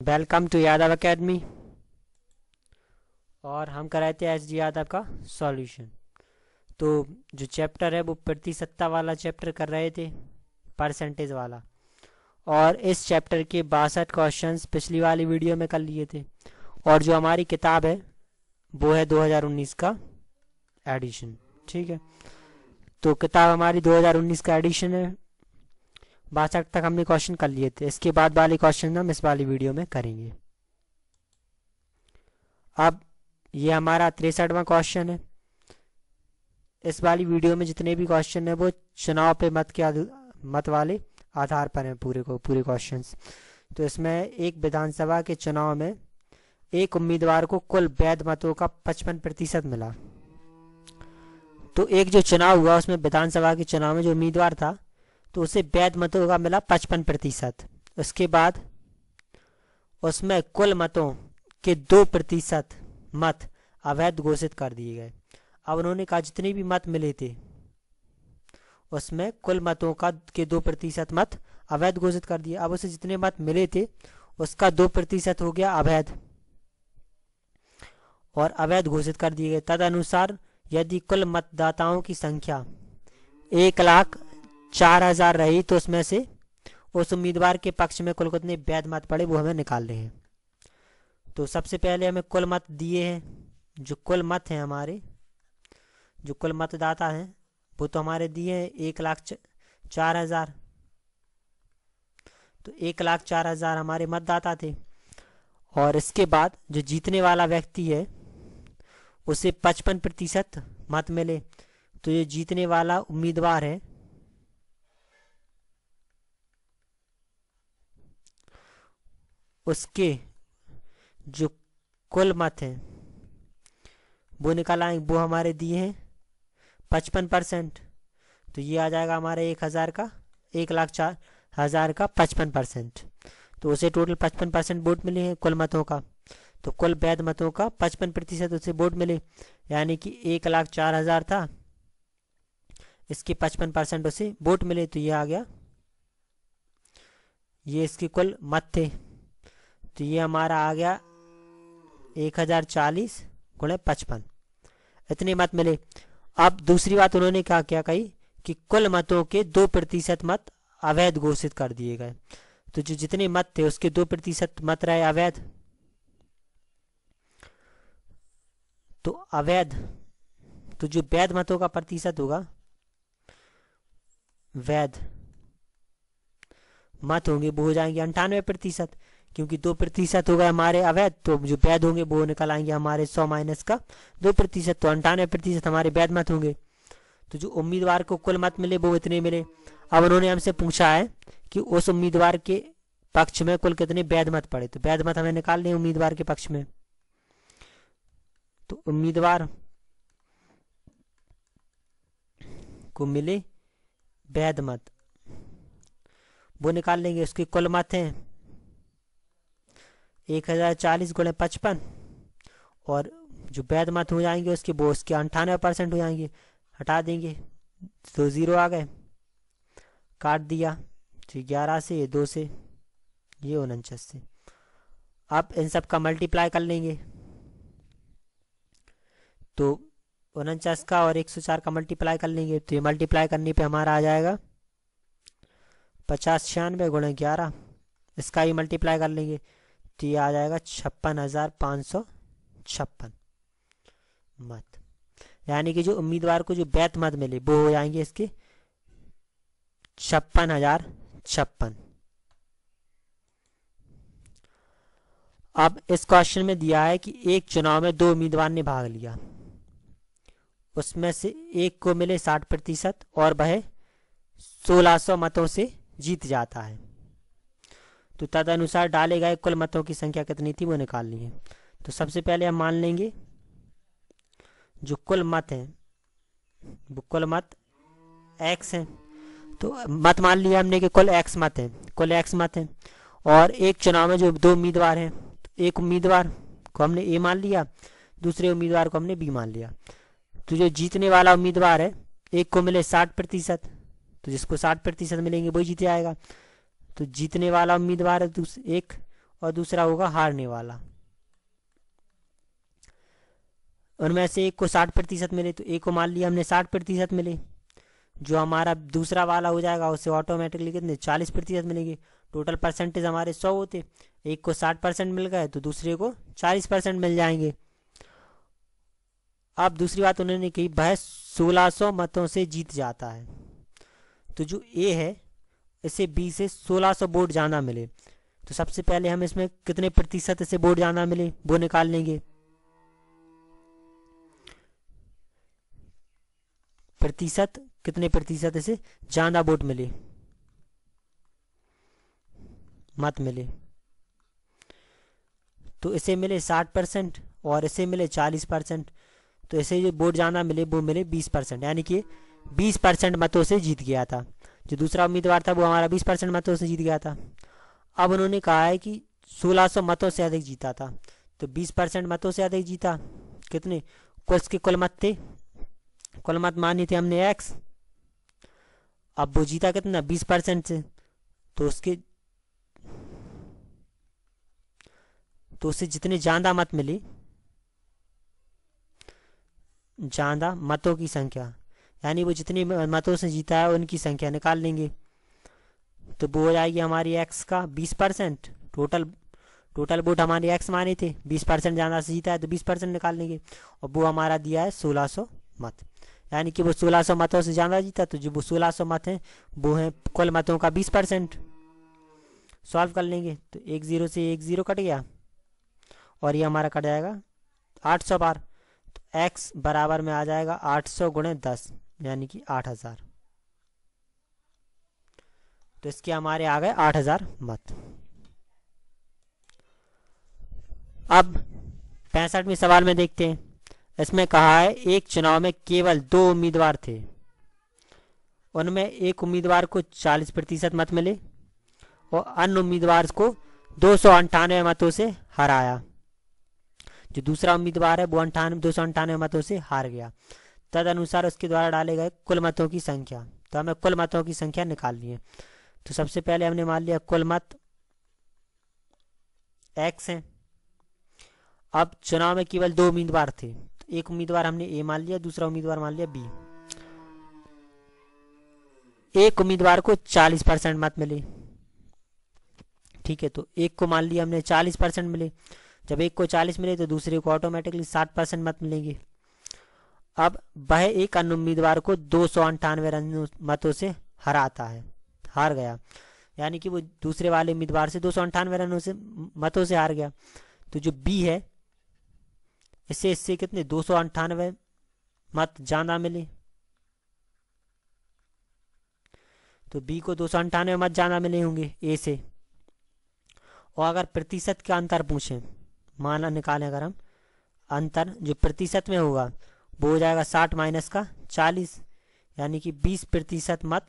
Welcome to Yadav academy. और हम कर रहे थे एच डी यादव का सॉल्यूशन। तो जो चैप्टर है वो प्रतिशतता वाला चैप्टर कर रहे थे, परसेंटेज वाला। और इस चैप्टर के 62 क्वेश्चंस पिछली वाली वीडियो में कर लिए थे। और जो हमारी किताब है वो है 2019 का एडिशन। ठीक है, तो किताब हमारी 2019 का एडिशन है। 62 तक हमने क्वेश्चन कर लिए थे। इसके बाद वाले क्वेश्चन हम इस वाली वीडियो में करेंगे। अब ये हमारा 63वां क्वेश्चन है। इस वाली वीडियो में जितने भी क्वेश्चन है वो चुनाव पे मत वाले आधार पर हैं, पूरे क्वेश्चंस। तो इसमें एक विधानसभा के चुनाव में एक उम्मीदवार को कुल वैध मतों का 55% मिला। तो एक जो चुनाव हुआ उसमें विधानसभा के चुनाव में जो उम्मीदवार था तो उसे वैध मतों का मिला 55%। उसके बाद उसमें कुल मतों के 2% मत अवैध घोषित कर दिए गए। अब उन्होंने कहा जितने भी मत मिले थे उसमें कुल मतों का के 2% मत अवैध घोषित कर दिए। अब उसे जितने मत मिले थे उसका 2% हो गया अवैध और अवैध घोषित कर दिए गए। तदनुसार यदि कुल मतदाताओं की संख्या 1,04,000 रही तो उसमें से उस उम्मीदवार के पक्ष में कुल कितने वैध मत पड़े वो हमें निकालने हैं। तो सबसे पहले हमें कुल मत दिए हैं। जो कुल मत हैं हमारे, जो कुल मतदाता हैं वो तो हमारे दिए हैं 1,04,000। तो 1,04,000 हमारे मतदाता थे। और इसके बाद जो जीतने वाला व्यक्ति है उसे 55% मत मिले। तो ये जीतने वाला उम्मीदवार है उसके जो कुल मत हैं वो निकल आए, वो हमारे दिए हैं 55%। तो ये आ जाएगा हमारे 1,04,000 का 55%। तो उसे टोटल 55% वोट मिले हैं कुल मतों का। तो कुल वैध मतों का 55% उसे वोट मिले, यानी कि 1,04,000 था, इसके 55% उसे वोट मिले। तो ये आ गया, ये इसके कुल मत थे। तो ये हमारा आ गया 1,040 गुणे 55, इतने मत मिले। अब दूसरी बात उन्होंने क्या कही कि कुल मतों के 2% मत अवैध घोषित कर दिए गए। तो जो जितने मत थे उसके 2% मत रहे अवैध। तो अवैध, तो जो वैध मतों का प्रतिशत होगा, वैध मत होंगे वो हो जाएंगे 98%, क्योंकि 2% हो गए हमारे अवैध। तो जो वैध होंगे वो निकल आएंगे हमारे 100 माइनस का 2%, तो 98% हमारे वैध मत होंगे। तो जो उम्मीदवार को कुल मत मिले वो इतने मिले। अब उन्होंने हमसे पूछा है कि उस उम्मीदवार के पक्ष में कुल कितने वैध मत पड़े। तो वैध मत हमें निकालने हैं उम्मीदवार के पक्ष में। तो उम्मीदवार को मिले वैध मत वो निकाल लेंगे। उसके कुल मत हैं 1,040 गुणे 55, और जो वैध मत हो जाएंगे उसके वो उसके 98% हो जाएंगे। हटा देंगे तो 0 आ गए, काट दिया। तो 11 से, ये 2 से, ये 49 से। अब इन सब का मल्टीप्लाई कर लेंगे। तो 49 का और 104 का मल्टीप्लाई कर लेंगे। तो ये मल्टीप्लाई करने पे हमारा आ जाएगा 50 गुणे 11। इसका ही मल्टीप्लाई कर लेंगे तो ये आ जाएगा 56,556 मत। यानी कि जो उम्मीदवार को जो वैध मत मिले वो हो जाएंगे इसके 56,056। अब इस क्वेश्चन में दिया है कि एक चुनाव में 2 उम्मीदवार ने भाग लिया, उसमें से एक को मिले 60% और वह 1600 मतों से जीत जाता है। तो तदनुसार डाले गए कुल मतों की संख्या कितनी थी वो निकालनी है। तो सबसे पहले हम मान लेंगे जो कुल मत हैं वो कुल मत x हैं। तो मत मान लिया हमने कि कुल x मत हैं, कुल x मत हैं। और एक चुनाव में जो 2 उम्मीदवार हैं, तो एक उम्मीदवार को हमने a मान लिया, दूसरे उम्मीदवार को हमने b मान लिया। तो जो जीतने वाला उम्मीदवार है एक को मिले 60%, तो जिसको 60% मिलेंगे वही जीत जाएगा। तो जीतने वाला उम्मीदवार है एक, और दूसरा होगा हारने वाला। उनमें से एक को 60% मिले, तो एक को मान लिया हमने 60% मिले, जो हमारा दूसरा वाला हो जाएगा उसे ऑटोमेटिकली कितने 40% मिलेंगे। टोटल परसेंटेज हमारे 100 होते, एक को 60% मिल गए तो दूसरे को 40% मिल जाएंगे। अब दूसरी बात उन्होंने कही वह 1600 मतों से जीत जाता है। तो जो ए है इसे बी से 1600 वोट ज़्यादा मिले, तो सबसे पहले हम इसमें कितने प्रतिशत इसे वोट ज़्यादा मिले वो निकाल लेंगे। प्रतिशत, कितने प्रतिशत इसे ज़्यादा वोट मिले, मत मिले, तो इसे मिले 60% और इसे मिले 40%, तो इसे जो वोट ज़्यादा मिले वो मिले 20%, यानी कि 20% मतों से जीत गया था। जो दूसरा उम्मीदवार था वो हमारा 20% मतों से जीत गया था। अब उन्होंने कहा है कि 1600 मतों से अधिक जीता था, तो 20% मतों से अधिक जीता, कितने उसके कुल मत थे, कुल मत माने थे हमने x, अब वो जीता कितना 20% से, तो उसे जितने ज़्यादा मत मिले, ज़्यादा मतों की संख्या, यानी वो जितने मतों से जीता है उनकी संख्या निकाल लेंगे, तो वो हो जाएगी हमारी x का 20%। टोटल वोट हमारे x माने थे, 20% ज़्यादा से जीता है तो 20% निकाल लेंगे, और वो हमारा दिया है 1600 मत, यानी कि वो 1600 मतों से ज़्यादा जीता, तो जो वो 1600 मत हैं वो हैं कुल मतों का 20%। सॉल्व कर लेंगे तो 1 0 से 1 0 कट गया, और ये हमारा कट जाएगा 800 बार, तो x बराबर में आ जाएगा 800 गुणे 10, यानी कि 8000, तो इसके हमारे आ गए 8000 मत। अब 65वें सवाल में देखते हैं, इसमें कहा है एक चुनाव में केवल 2 उम्मीदवार थे, उनमें एक उम्मीदवार को 40% मत मिले और अन्य उम्मीदवार को 298 मतों से हराया। जो दूसरा उम्मीदवार है वो 298 मतों से हार गया। तदनुसार उसके द्वारा डाले गए कुल मतों की संख्या, तो हमें कुल मतों की संख्या निकालनी है। तो सबसे पहले हमने मान लिया कुल मत x है। अब चुनाव में केवल 2 उम्मीदवार थे, तो एक उम्मीदवार हमने ए मान लिया, दूसरा उम्मीदवार मान लिया बी। एक उम्मीदवार को 40% मत मिले, ठीक है, तो एक को मान लिया हमने 40% मिले। जब एक को 40 मिले तो दूसरे को ऑटोमेटिकली 60% मत मिलेंगे। अब वह एक अन्य उम्मीदवार को 298 मतों से हराता है, हार गया, यानी कि वो दूसरे वाले उम्मीदवार से 298 मतों से हार गया। तो जो बी है इससे कितने 298 मत ज़्यादा मिले, तो बी को 298 मत ज़्यादा मिले होंगे ए से। और अगर प्रतिशत का अंतर पूछें, माना निकालें अगर हम अंतर जो प्रतिशत में होगा वो हो जाएगा 60 माइनस का 40, यानी कि 20% मत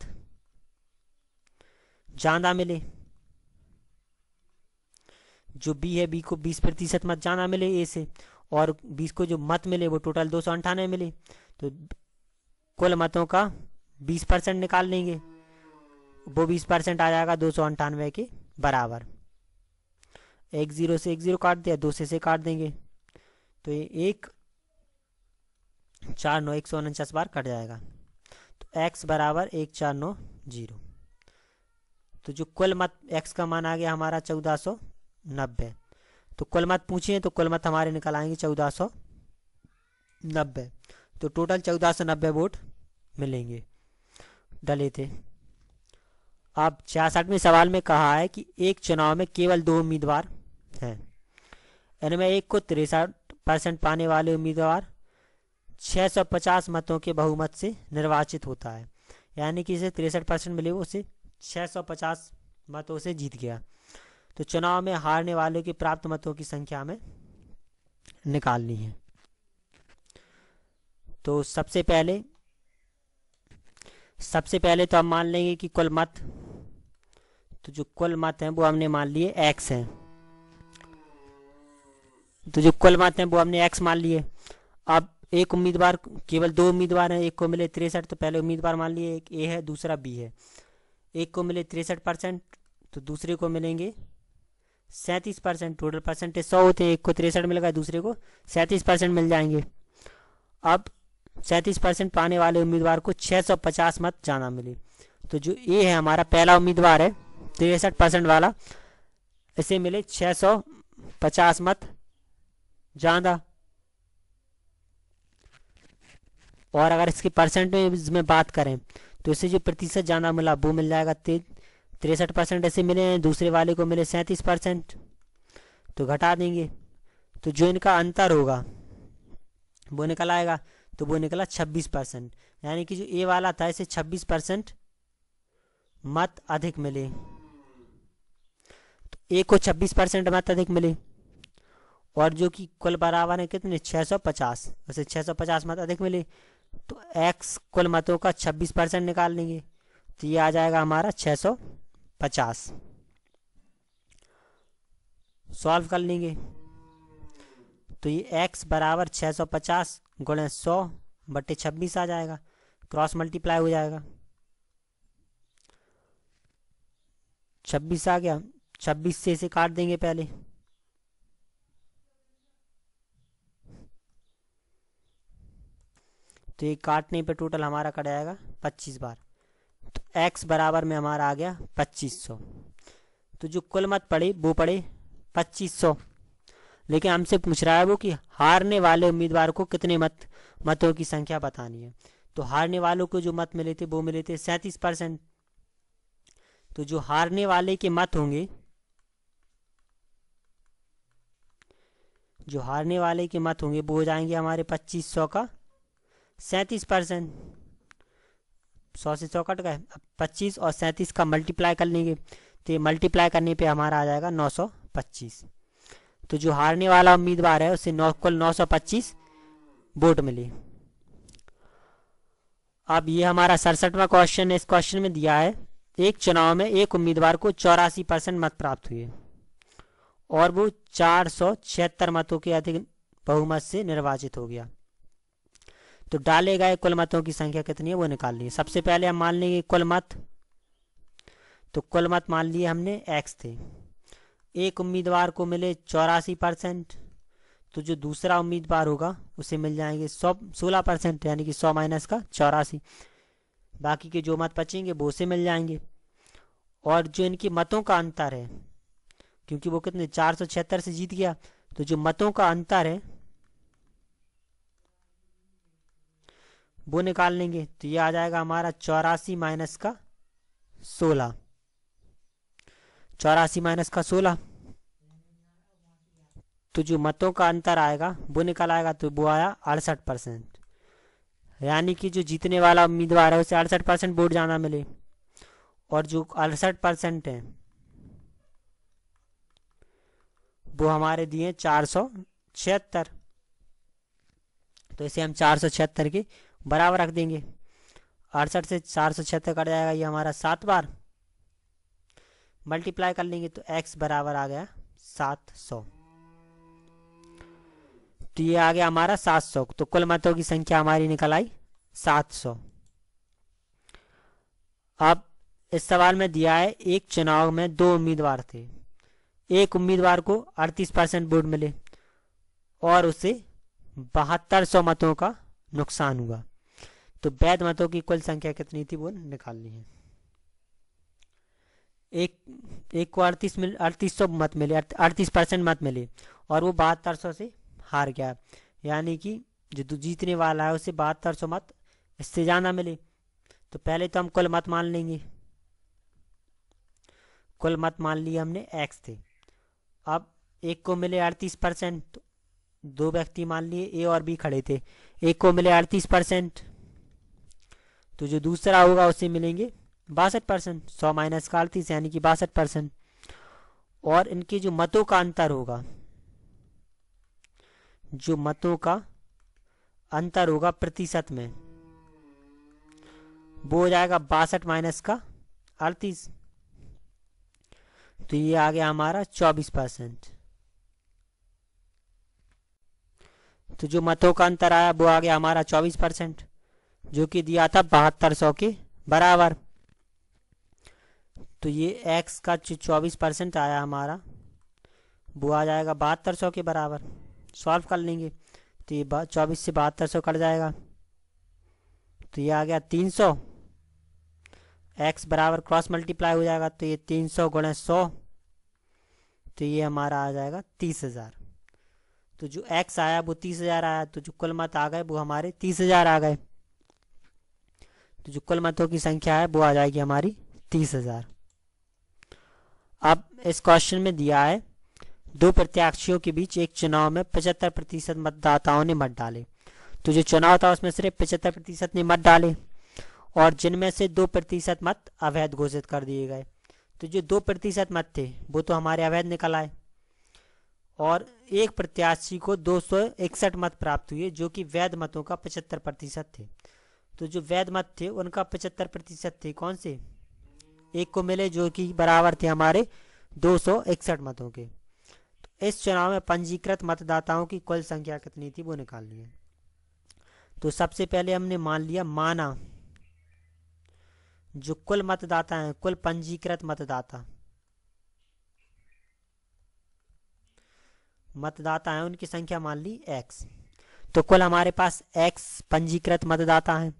ज़्यादा मिले। जो बी है बी को 20% मत ज़्यादा मिले ए से, और 20 को जो मत मिले वो टोटल 298 मिले, तो कुल मतों का 20% निकाल लेंगे, वो 20% आ जाएगा 298 के बराबर। 1 0 से 1 0 काट दिया, 2 से काट देंगे, तो ये 1 4 9 149 बार कट जाएगा, तो x बराबर 1490। तो जो कुल मत x का मान आ गया हमारा 1490। तो कुल मत पूछिए तो कुल मत हमारे निकल आएंगे 1490, तो टोटल 1490 वोट मिलेंगे डले थे। अब 66वें सवाल में कहा है कि एक चुनाव में केवल 2 उम्मीदवार हैं, इनमें एक को 63% पाने वाले उम्मीदवार 650 मतों के बहुमत से निर्वाचित होता है, यानी कि इसे 63% मिले, वो उसे 650 मतों से जीत गया। तो चुनाव में हारने वालों के प्राप्त मतों की संख्या हमें निकालनी है। तो सबसे पहले तो हम मान लेंगे कि कुल मत, तो जो कुल मत हैं वो हमने मान लिए x हैं, तो जो कुल मत हैं वो हमने x मान लिए। अब एक उम्मीदवार, केवल 2 उम्मीदवार हैं, एक को मिले 63, तो पहले उम्मीदवार मान लिए एक ए है दूसरा बी है। एक को मिले 63%, तो दूसरे को मिलेंगे 37%। टोटल परसेंटेज 100 होते हैं, एक को 63 मिल गया, दूसरे को 37% मिल जाएंगे। अब 37% पाने वाले उम्मीदवार को 650 मत ज़्यादा मिले। तो जो ए है हमारा पहला उम्मीदवार है 63% वाला, इसे मिले 650 मत ज़्यादा। और अगर इसके परसेंटेज में बात करें तो इसे जो प्रतिशत ज़्यादा मिला वो मिल जाएगा 63% ऐसे मिले हैं, दूसरे वाले को मिले 37%। तो घटा देंगे तो जो इनका अंतर होगा वो निकल आएगा, तो वो निकला 26%। यानी कि जो ए वाला था इसे 26% मत अधिक मिले, तो ए को 26% मत अधिक मिले। और जो कि कुल बराबर है कितने 650, वैसे 650 मत अधिक मिले, तो एक्स कुल मतों का 26% निकाल लेंगे, तो ये आ जाएगा हमारा 650। सॉल्व कर लेंगे तो ये एक्स बराबर 650 गुणे 100/26 आ जाएगा, क्रॉस मल्टीप्लाई हो जाएगा। 26 आ गया, 26 से इसे काट देंगे पहले, तो ये काटने पे टोटल हमारा कट जाएगा 25 बार। तो x बराबर में हमारा आ गया 2500। तो जो कुल मत पड़े वो पड़े 2500, लेकिन हमसे पूछ रहा है वो कि हारने वाले उम्मीदवार को कितने मतों की संख्या बतानी है। तो हारने वालों को जो मत मिले थे वो मिले थे 37%। तो जो हारने वाले के मत होंगे, जो हारने वाले के मत होंगे वो हो जाएंगे हमारे 2500 का 37%। 100 से 100 कट गए, अब 25 और 37 का मल्टीप्लाई कर लेंगे, तो ये मल्टीप्लाई करने पे हमारा आ जाएगा 925। तो जो हारने वाला उम्मीदवार है उसे कुल 925 वोट मिले। अब ये हमारा 67वां क्वेश्चन है। इस क्वेश्चन में दिया है एक चुनाव में एक उम्मीदवार को 84% मत प्राप्त हुए और वो 476 मतों के अधिक बहुमत से निर्वाचित हो गया। तो डाले गए कुल मतों की संख्या कितनी है वो निकाल ली। सबसे पहले हम मान लेंगे कुल मत, तो कुल मत मान लिए हमने x थे। एक उम्मीदवार को मिले 84%, तो जो दूसरा उम्मीदवार होगा उसे मिल जाएंगे 16%, यानी कि 100 माइनस का 84, बाकी के जो मत बचेंगे वो उसे मिल जाएंगे। और जो इनकी मतों का अंतर है, क्योंकि वो कितने 476 से जीत गया, तो जो मतों का अंतर है वो निकाल लेंगे, तो ये आ जाएगा हमारा 84 माइनस का 16, 84 माइनस का 16। तो जो मतों का अंतर आएगा वो निकल आएगा, तो वो आया 68%। यानी कि जो जीतने वाला उम्मीदवार है उसे 68% वोट ज़्यादा मिले, और जो 68% है वो हमारे दिए 476। तो इसे हम 476 के बराबर रख देंगे। 68 से 476 कट जाएगा, ये हमारा 7 बार मल्टीप्लाई कर लेंगे, तो x बराबर आ गया 700। तो ये आ गया हमारा 700। तो कुल मतों की संख्या हमारी निकल आई 700। अब इस सवाल में दिया है एक चुनाव में 2 उम्मीदवार थे। एक उम्मीदवार को 38% वोट मिले और उसे 7200 मतों का नुकसान हुआ। तो वैध मतों की कुल संख्या कितनी थी वो निकालनी है। एक को 3800 मत मिले, 38% मत मिले और वो 7200 से हार गया, यानी कि जो जीतने वाला है उसे 7200 मत इससे ज़्यादा मिले। तो पहले तो हम कुल मत मान लेंगे। कुल मत मान लिए हमने x थे। अब एक को मिले 38%, तो 2 व्यक्ति मान लिए ए और बी खड़े थे। एक को मिले 38%, तो जो दूसरा होगा उसे मिलेंगे 62%, 100 माइनस का 38 यानी कि 62%। और इनके जो मतों का अंतर होगा, जो मतों का अंतर होगा प्रतिशत में, वो हो जाएगा 62 माइनस का 38, तो ये आ गया हमारा 24%। तो जो मतों का अंतर आया वो आ गया हमारा 24%, जो कि दिया था 7200 के बराबर। तो ये x का जो 24% आया हमारा वो आ जाएगा 7200 के बराबर। सॉल्व कर लेंगे तो ये 24 से 7200 कट जाएगा, तो ये आ गया 300। x बराबर क्रॉस मल्टीप्लाई हो जाएगा, तो ये 300 गुणा 100, तो ये हमारा आ जाएगा 30,000। तो जो x आया वो 30,000 आया, तो जो कुल मत आ गए वो हमारे 30,000 आ गए। तो जो कुल मतों की संख्या है वो आ जाएगी हमारी 30,000। अब इस क्वेश्चन में दिया है दो प्रत्याशियों के बीच एक चुनाव में 75% मतदाताओं ने मत डाले। तो जो चुनाव था उसमें सिर्फ 75% ने मत डाले और जिनमें से 2% मत अवैध घोषित कर दिए गए। तो जो 2% मत थे वो तो हमारे अवैध निकल आए और एक प्रत्याशी को 261 मत प्राप्त हुए जो कि वैध मतों का 75% थे। तो जो वैध मत थे उनका 75% थे कौन से, एक को मिले जो कि बराबर थे हमारे 261 मतों के। तो इस चुनाव में पंजीकृत मतदाताओं की कुल संख्या कितनी थी वो निकालनी है। तो सबसे पहले हमने माना जो कुल मतदाता हैं, कुल पंजीकृत मतदाता हैं उनकी संख्या मान ली x। तो कुल हमारे पास x पंजीकृत मतदाता हैं।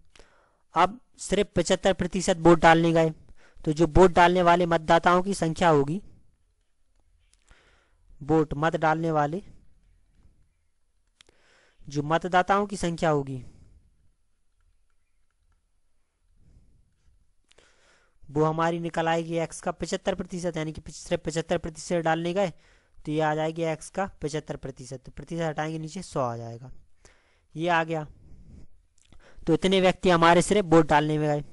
अब सिर्फ 75% वोट डालने गए, तो जो वोट डालने वाले मतदाताओं की संख्या होगी, वोट मत डालने वाले जो मतदाताओं की संख्या होगी वो हमारी निकल आएगी x का 75%, यानी कि सिर्फ 75% डालने गए तो ये आ जाएगी x का 75%। तो प्रतिशत हटाएंगे नीचे 100 आ जाएगा, ये आ गया। तो इतने व्यक्ति हमारे सिर्फ वोट डालने में गए,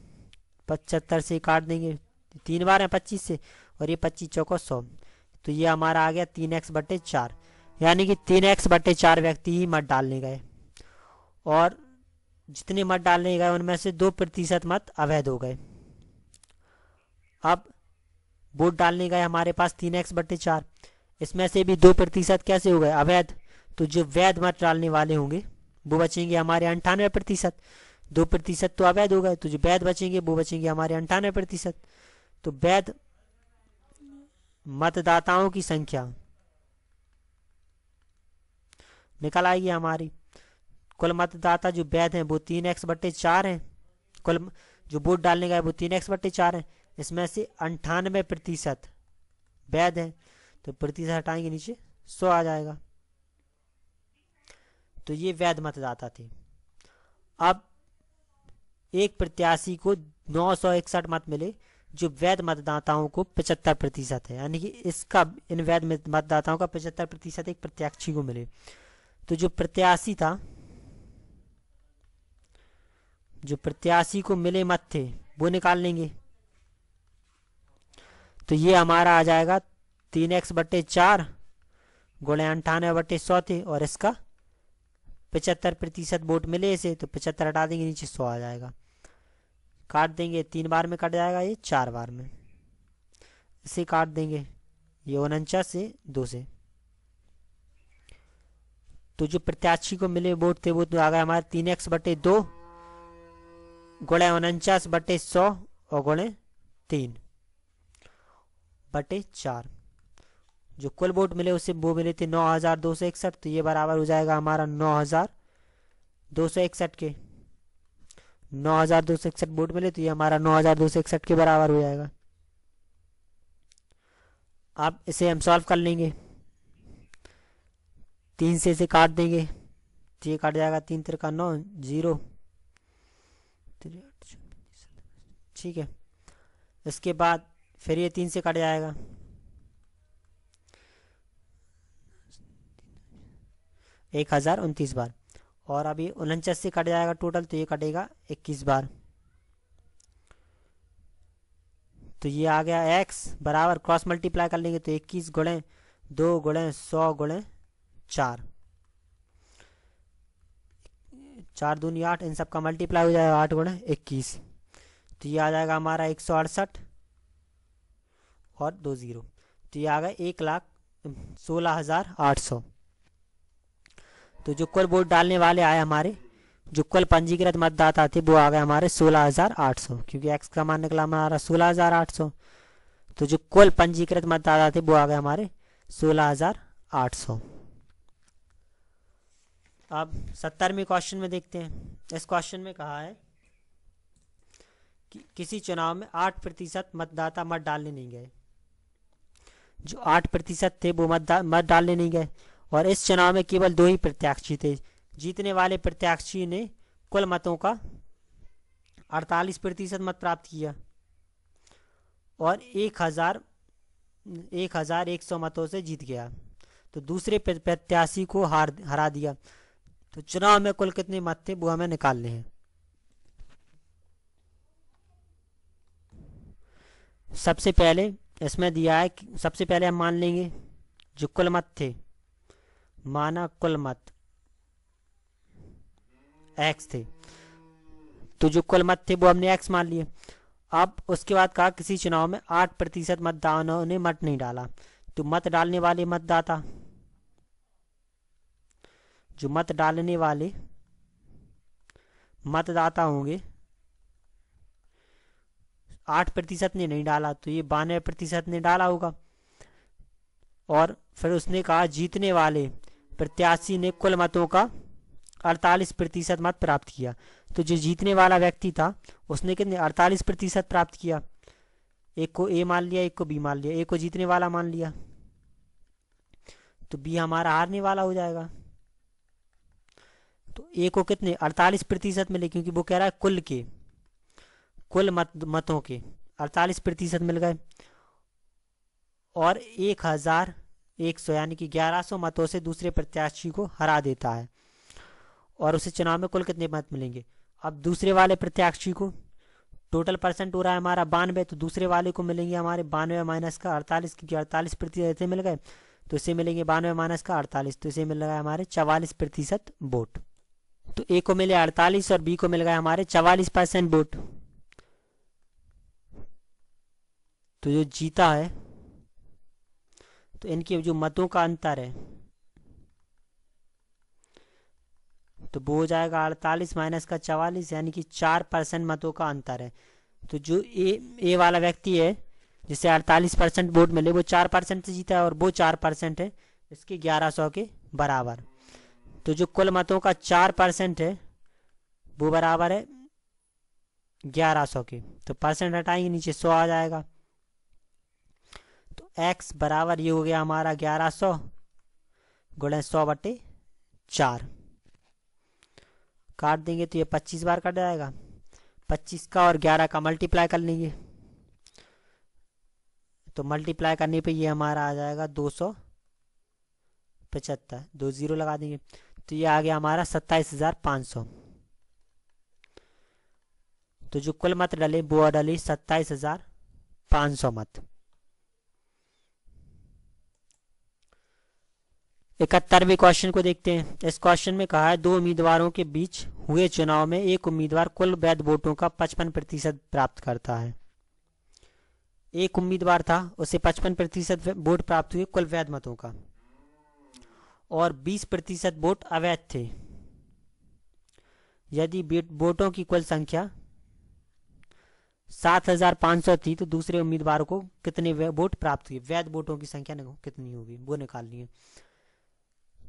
75 से काट देंगे, 3 बार है 25 से और ये 25 चौको 100, तो ये हमारा आ गया 3x/4, यानी कि 3x/4 व्यक्ति ही मत डालने गए और जितने मत डालने गए उनमें से 2% मत अवैध हो गए। अब वोट डालने गए हमारे पास 3x/4, इसमें से भी 2% कैसे हो गए अवैध। तो जो वैध मत डालने वाले होंगे वो बचेंगे हमारे 98%, 2% तो अवैध हो गए, तो जो वैध बचेंगे वो बचेंगे हमारे 98%। तो वैध मतदाताओं की संख्या निकल आएगी हमारी। कुल मतदाता जो वैध हैं वो 3x/4 हैं, कुल जो वोट डालने गए वो 3x/4 हैं, इसमें से 98% वैध हैं, तो प्रतिशत हटाएंगे नीचे 100 आ जाएगा। तो ये वैध मतदाता थे। अब एक प्रत्याशी को 961 मत मिले जो वैध मतदाताओं को 75% है, यानी कि इसका इन वैध मतदाताओं का 75% एक प्रत्याशी को मिले। तो जो प्रत्याशी था, जो प्रत्याशी को मिले मत थे वो निकाल लेंगे, तो ये हमारा आ जाएगा 3x/4 गुणे 98/100 थे और इसका 75% वोट मिले इसे, तो 75 हटा देंगे नीचे 100 आ जाएगा, काट देंगे 3 बार में कट जाएगा, ये 4 बार में इसे काट देंगे, ये 49 से 2 से। तो जो प्रत्याशी को मिले वोट थे वो तो आ गए हमारे 3x/2 गुणे 49/100 और गुणे 3/4। जो कुल वोट मिले उससे वो मिले थे 9,261, तो ये बराबर हो जाएगा हमारा 9,261 के। 9,261 वोट मिले तो ये हमारा 9,261 के बराबर हो जाएगा। अब इसे हम सॉल्व कर लेंगे, 3 से इसे काट देंगे, ये काट जाएगा 3 3 9 0, ठीक है। इसके बाद फिर ये 3 से कट जाएगा, 1029 बार, और अभी 49 से कट जाएगा टोटल, तो ये कटेगा 21 बार। तो ये आ गया x बराबर क्रॉस मल्टीप्लाई कर लेंगे तो 21 गुणे 2 गुणे 100 गुणे 4, 4 दूनी 8, इन सब का मल्टीप्लाई हो जाएगा 8 गुणे 21, तो ये आ जाएगा हमारा 168 और 2 0, तो ये आ गया 1,16,800। तो जो कुल वोट डालने वाले आए हमारे, जो कुल पंजीकृत मतदाता थे वो आ गए हमारे 16,800, क्योंकि x का मान निकला हमारा 16,800। तो जो कुल पंजीकृत मतदाता थे वो आ गए हमारे 16,800। 800। अब 70वें क्वेश्चन में देखते हैं। इस क्वेश्चन में कहा है कि किसी चुनाव में 8% मतदाता मत डालने नहीं गए। जो 8% थे वो मत डालने नहीं गए, और इस चुनाव में केवल 2 ही प्रत्याशी थे। जीतने वाले प्रत्याशी ने कुल मतों का 48% मत प्राप्त किया और 1100 मतों से जीत गया। तो दूसरे प्रत्याशी को हरा दिया। तो चुनाव में कुल कितने मत थे वो हमें निकालने हैं। सबसे पहले इसमें दिया है कि सबसे पहले हम मान लेंगे जो कुल मत थे, माना कुल मत x थे, तो जो कुल मत थे वो हमने x मान लिए। अब उसके बाद कहा किसी चुनाव में 8% मतदाताओं ने मत नहीं डाला। तो मत डालने वाले मतदाता, जो मत डालने वाले मतदाता होंगे, 8% ने नहीं डाला तो ये 92% ने डाला होगा। और फिर उसने कहा जीतने वाले प्रत्याशी ने कुल मतों का 48% मत प्राप्त किया। तो जो जीतने वाला व्यक्ति था उसने कितने 48% प्राप्त किया। एक को ए मान लिया, एक को बी मान लिया, एक को जीतने वाला मान लिया, तो बी हमारा हारने वाला हो जाएगा। तो ए को कितने 48% मिले, क्योंकि वो कह रहा है कुल मतों के 48% मिल गए। और 1100 यानी कि 1100 मतों से दूसरे प्रत्याशी को हरा देता है, और उसे चुनाव में कुल कितने मत मिलेंगे। अब दूसरे वाले प्रत्याशी को टोटल परसेंट हो रहा है हमारा 92, तो दूसरे वाले को मिलेंगे हमारे 92 माइनस का 48, क्योंकि 48% मिल गए तो इसे मिलेंगे 92 माइनस का 48, तो इसे मिल गया हमारे 44% वोट। तो ए को मिले 48 और बी को मिल गए हमारे 44% वोट। तो जो जीता है, तो इनके जो मतों का अंतर है तो वो हो जाएगा 48 माइनस का 44, यानी कि 4% मतों का अंतर है। तो जो ए वाला व्यक्ति है जिसे 48% वोट मिले वो 4% से जीता है, और वो 4% है इसके 1100 के बराबर। तो जो कुल मतों का 4% है वो बराबर है 1100 के। तो परसेंट हटाएंगे नीचे 100 आ जाएगा। तो x बराबर ये हो गया हमारा 1100 गुणे 100/4। काट देंगे तो ये 25 बार कट जाएगा। 25 का और 11 का मल्टीप्लाई कर लेंगे, तो मल्टीप्लाई करने पे ये हमारा आ जाएगा 275, 2 0 लगा देंगे तो ये आ गया हमारा 27,500। तो जो कुल मत डले वो डले 27,500 मत। 71वें क्वेश्चन को देखते हैं। इस क्वेश्चन में कहा है 2 उम्मीदवारों के बीच हुए चुनाव में एक उम्मीदवार कुल वैध वोटों का 55% प्राप्त करता है। एक उम्मीदवार था, उसे 55% वोट प्राप्त हुए कुल वैध मतों का, और 20% वोट अवैध थे। यदि वोटों की कुल संख्या 7,500 थी तो दूसरे उम्मीदवार को कितने वोट प्राप्त हुए, वैध वोटों की संख्या कितनी होगी वो निकालनी है।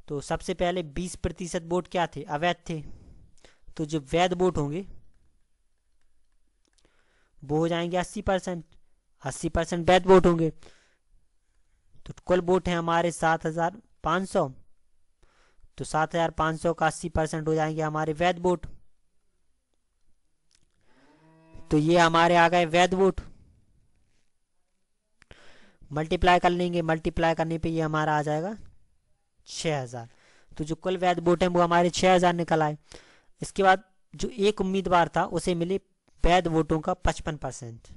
तो सबसे पहले 20% वोट क्या थे, अवैध थे। तो जो वैध वोट होंगे वो हो जाएंगे 80%, 80% वैध वोट होंगे। तो कुल वोट है हमारे 7,500, तो 7,500 का 80% हो जाएंगे हमारे वैध वोट। तो ये हमारे आ गए वैध वोट। मल्टीप्लाई कर लेंगे, मल्टीप्लाई करने पे ये हमारा आ जाएगा 6,000। तो जो कुल वैध वोट है वो हमारे 6,000 निकल आए। इसके बाद जो एक उम्मीदवार था उसे मिले वैध वोटों का 55%।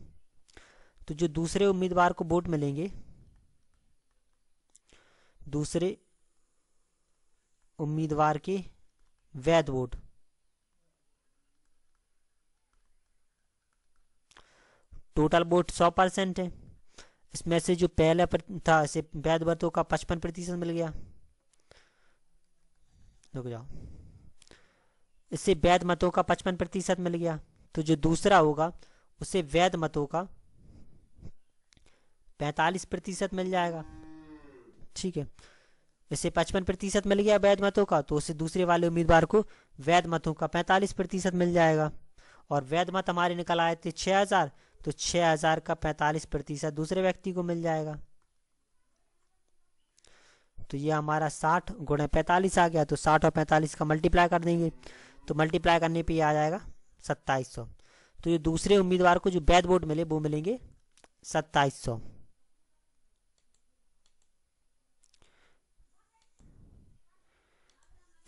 तो जो दूसरे उम्मीदवार को वोट मिलेंगे, दूसरे उम्मीदवार के वैध वोट, टोटल वोट 100% है। इसमें से जो पहले था इसे वैध वोटों का 55% मिल गया। रुक जाओ, इससे वैध मतों का 55% मिल गया। तो जो दूसरा होगा उसे वैध मतों का 45% मिल जाएगा। ठीक है, इसे 55% मिल गया वैध मतों का, तो उसे दूसरे वाले उम्मीदवार को वैध मतों का 45% मिल जाएगा। और वैध मत हमारे निकल आए थे 6000, तो 6000 का 45% दूसरे व्यक्ति को मिल जाएगा। तो ये हमारा 60 गुणे 45 आ गया। तो 60 और 45 का मल्टीप्लाई कर देंगे, तो मल्टीप्लाई करने पे आ जाएगा 2700। तो ये दूसरे उम्मीदवार को जो वैध वोट मिले वो मिलेंगे 2700।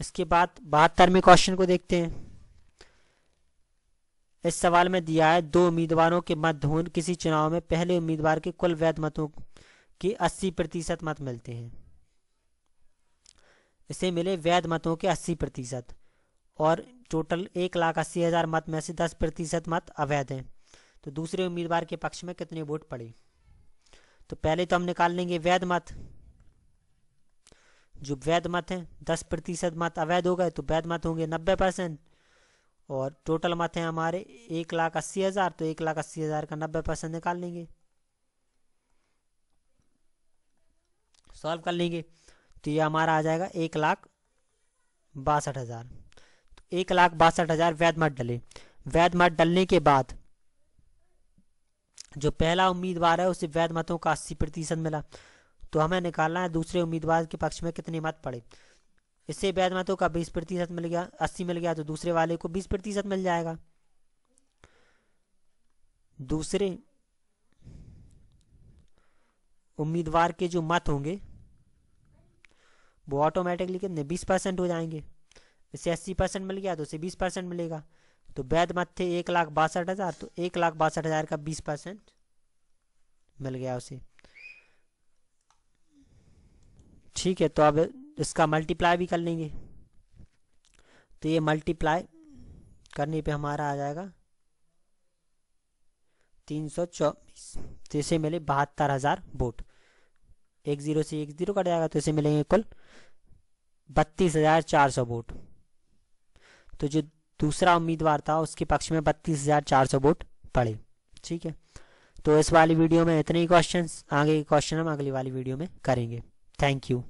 इसके बाद 72वें क्वेश्चन को देखते हैं। इस सवाल में दिया है दो उम्मीदवारों के मध्य होने किसी चुनाव में पहले उम्मीदवार के कुल वैध मतों के 80% मत मिलते हैं। इसे मिले वैध मतों के 80% और टोटल 1,80,000 मत में से 10% मत अवैध हैं। तो दूसरे उम्मीदवार के पक्ष में कितने वोट पड़े? तो पहले तो हम निकाल लेंगे वैध मत। जो वैध मत हैं 10% मत अवैध हो गए, तो वैध मत होंगे 90%। और टोटल मत हैं हमारे 1,80,000, तो 1,80,000 का 90% निकाल लेंगे, सॉल्व कर लेंगे। तो ये हमारा आ जाएगा 1,62,000। तो 1,62,000 वैध मत डले। वैध मत डलने के बाद जो पहला उम्मीदवार है उसे वैध मतों का 80% मिला। तो हमें निकालना है दूसरे उम्मीदवार के पक्ष में कितने मत पड़े। इससे वैध मतों का 20% मिल गया, 80 मिल गया, तो दूसरे वाले को 20% मिल जाएगा। दूसरे उम्मीदवार के जो मत होंगे वो ऑटोमेटिकली कितने 20% हो जाएंगे। इसे 80% मिल गया तो उसे 20% मिलेगा। तो वैध मत थे 1,62,000, तो 1,62,000 का 20% मिल गया उसे। ठीक है, तो अब इसका मल्टीप्लाई भी कर लेंगे। तो ये मल्टीप्लाई करने पे हमारा आ जाएगा 324। तो इसे मिले 72,000 वोट। 10 से 10 कट जाएगा, तो इसे मिलेंगे कुल 32,400 वोट। तो जो दूसरा उम्मीदवार था उसके पक्ष में 32,400 वोट पड़े। ठीक है, तो इस वाली वीडियो में इतने ही क्वेश्चंस। आगे के क्वेश्चन हम अगली वाली वीडियो में करेंगे। Thank you.